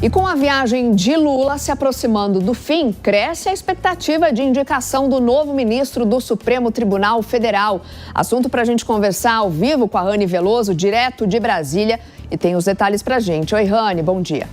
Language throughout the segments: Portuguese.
E com a viagem de Lula se aproximando do fim, cresce a expectativa de indicação do novo ministro do Supremo Tribunal Federal. Assunto para a gente conversar ao vivo com a Rani Veloso, direto de Brasília. E tem os detalhes para a gente. Oi, Rani, bom dia.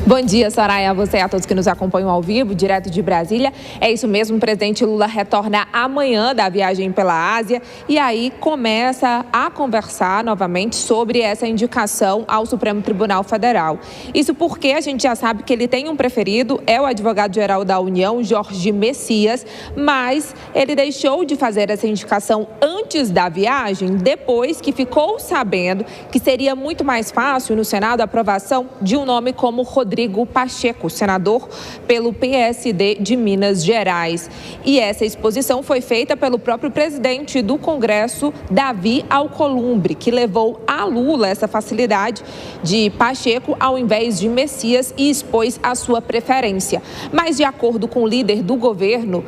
Bom dia, Soraya, a você e a todos que nos acompanham ao vivo, direto de Brasília. É isso mesmo, o presidente Lula retorna amanhã da viagem pela Ásia e aí começa a conversar novamente sobre essa indicação ao Supremo Tribunal Federal. Isso porque a gente já sabe que ele tem um preferido, é o advogado-geral da União, Jorge Messias, mas ele deixou de fazer essa indicação antes da viagem, depois que ficou sabendo que seria muito mais fácil no Senado a aprovação de um nome como Rodrigo Pacheco, senador pelo PSD de Minas Gerais. E essa exposição foi feita pelo próprio presidente do Congresso, Davi Alcolumbre, que levou a Lula essa facilidade de Pacheco ao invés de Messias e expôs a sua preferência. Mas, de acordo com o líder do governo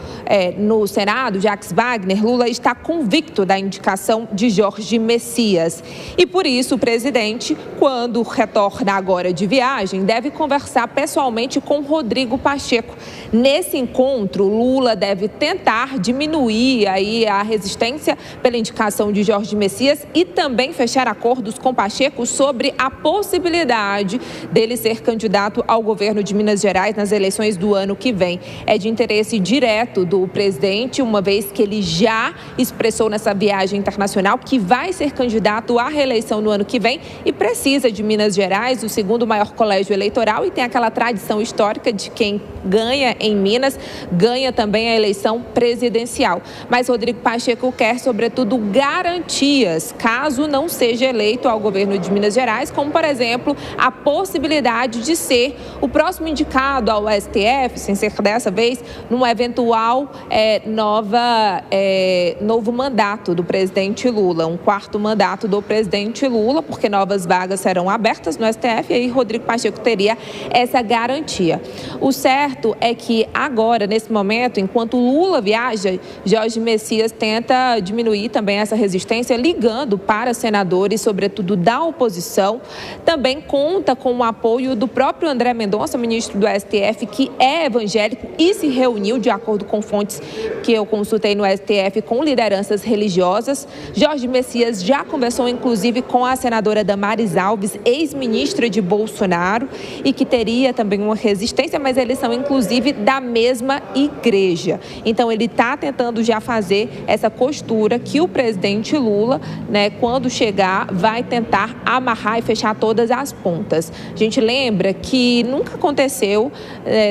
no Senado, Jacques Wagner, Lula está convicto da indicação de Jorge Messias. E por isso o presidente, quando retorna agora de viagem, deve conversar pessoalmente com Rodrigo Pacheco. Nesse encontro, Lula deve tentar diminuir aí a resistência pela indicação de Jorge Messias e também fechar acordos com Pacheco sobre a possibilidade dele ser candidato ao governo de Minas Gerais nas eleições do ano que vem. É de interesse direto do presidente, uma vez que ele já expressou nessa viagem internacional que vai ser candidato à reeleição no ano que vem e precisa de Minas Gerais, o segundo maior colégio eleitoral, e tem aquela tradição histórica de quem ganha em Minas, ganha também a eleição presidencial. Mas Rodrigo Pacheco quer, sobretudo, garantias, caso não seja eleito ao governo de Minas Gerais, como, por exemplo, a possibilidade de ser o próximo indicado ao STF, sem ser dessa vez, num eventual novo mandato do presidente Lula, um quarto mandato do presidente Lula, porque novas vagas serão abertas no STF e aí Rodrigo Pacheco teria essa garantia. O certo é que agora, nesse momento, enquanto Lula viaja, Jorge Messias tenta diminuir também essa resistência, ligando para senadores, sobretudo da oposição. Também conta com o apoio do próprio André Mendonça, ministro do STF, que é evangélico e se reuniu, de acordo com fontes que eu consultei no STF, com lideranças religiosas. Jorge Messias já conversou, inclusive, com a senadora Damares Alves, ex-ministra de Bolsonaro, e que teria também uma resistência, mas eles são, inclusive, da mesma igreja. Então, ele está tentando já fazer essa costura que o presidente Lula, quando chegar, vai tentar amarrar e fechar todas as pontas. A gente lembra que nunca aconteceu,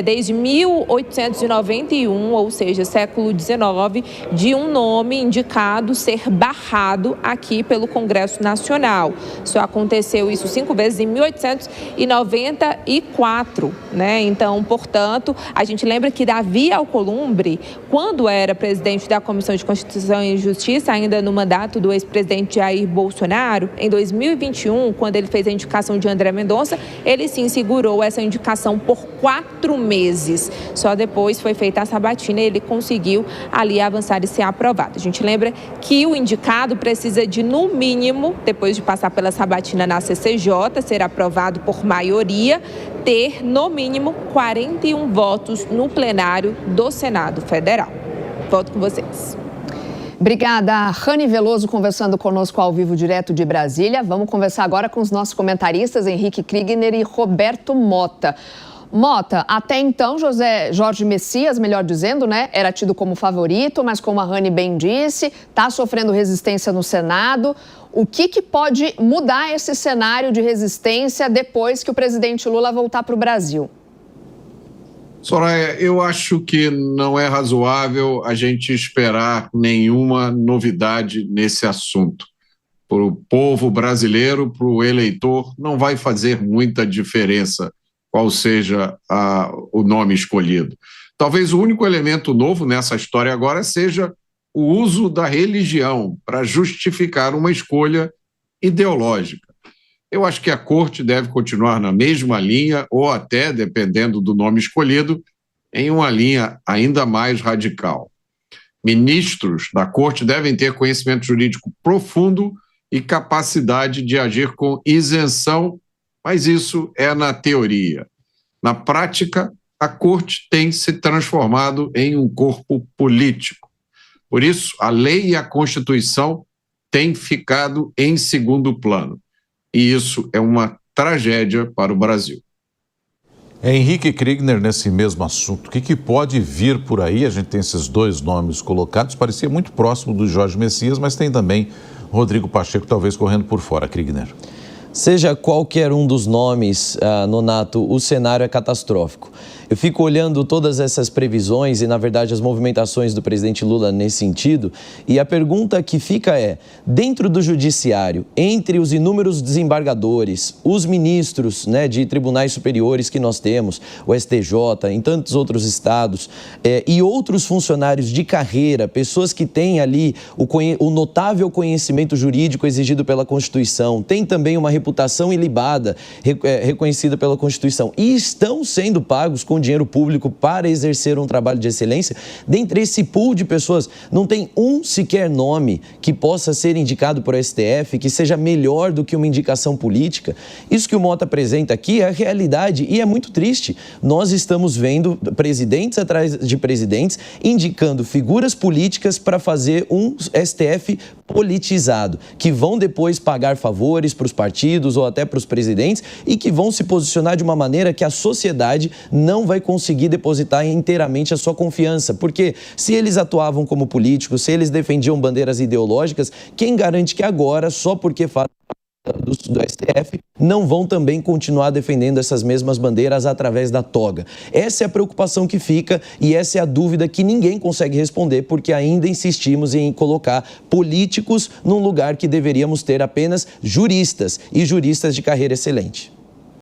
desde 1891, ou seja, século XIX, de um nome indicado ser barrado aqui pelo Congresso Nacional. Só aconteceu isso 5 vezes em 1894, Então, portanto, a gente lembra que Davi Alcolumbre, quando era presidente da Comissão de Constituição e Justiça, ainda no mandato do ex-presidente Jair Bolsonaro, em 2021, quando ele fez a indicação de André Mendonça, ele sim segurou essa indicação por 4 meses. Só depois foi feita a sabatina e ele conseguiu ali avançar e ser aprovado. A gente lembra que o indicado precisa de, no mínimo, depois de passar pela sabatina na CCJ, ser aprovado por maioria, ter, no mínimo, 41 votos no plenário do Senado Federal. Volto com vocês. Obrigada, Rani Veloso, conversando conosco ao vivo, direto de Brasília. Vamos conversar agora com os nossos comentaristas, Henrique Kriegner e Roberto Mota. Mota, até então, Jorge Messias, melhor dizendo, era tido como favorito, mas como a Rani bem disse, está sofrendo resistência no Senado. O que pode mudar esse cenário de resistência depois que o presidente Lula voltar para o Brasil? Soraya, eu acho que não é razoável a gente esperar nenhuma novidade nesse assunto. Para o povo brasileiro, para o eleitor, não vai fazer muita diferença qual seja o nome escolhido. Talvez o único elemento novo nessa história agora seja o uso da religião para justificar uma escolha ideológica. Eu acho que a corte deve continuar na mesma linha, ou até, dependendo do nome escolhido, em uma linha ainda mais radical. Ministros da corte devem ter conhecimento jurídico profundo e capacidade de agir com isenção, mas isso é na teoria. Na prática, a Corte tem se transformado em um corpo político. Por isso, a lei e a Constituição têm ficado em segundo plano. E isso é uma tragédia para o Brasil. Henrique Kriegner, nesse mesmo assunto, o que pode vir por aí? A gente tem esses dois nomes colocados, parecia muito próximo do Jorge Messias, mas tem também Rodrigo Pacheco, talvez correndo por fora. Kriegner. Seja qualquer um dos nomes, Nonato, o cenário é catastrófico. Eu fico olhando todas essas previsões e, na verdade, as movimentações do presidente Lula nesse sentido, e a pergunta que fica é, dentro do judiciário, entre os inúmeros desembargadores, os ministros, né, de tribunais superiores que nós temos, o STJ, em tantos outros estados, e outros funcionários de carreira, pessoas que têm ali o notável conhecimento jurídico exigido pela Constituição, tem também uma reputação ilibada reconhecida pela Constituição e estão sendo pagos com dinheiro público para exercer um trabalho de excelência, dentre esse pool de pessoas, não tem um sequer nome que possa ser indicado por STF, que seja melhor do que uma indicação política. Isso que o Mota apresenta aqui é a realidade e é muito triste. Nós estamos vendo presidentes atrás de presidentes indicando figuras políticas para fazer um STF politizado, que vão depois pagar favores para os partidos ou até para os presidentes e que vão se posicionar de uma maneira que a sociedade não vai conseguir depositar inteiramente a sua confiança, porque se eles atuavam como políticos, se eles defendiam bandeiras ideológicas, quem garante que agora, só porque fazem do STF, não vão também continuar defendendo essas mesmas bandeiras através da toga? Essa é a preocupação que fica e essa é a dúvida que ninguém consegue responder, porque ainda insistimos em colocar políticos num lugar que deveríamos ter apenas juristas e juristas de carreira excelente.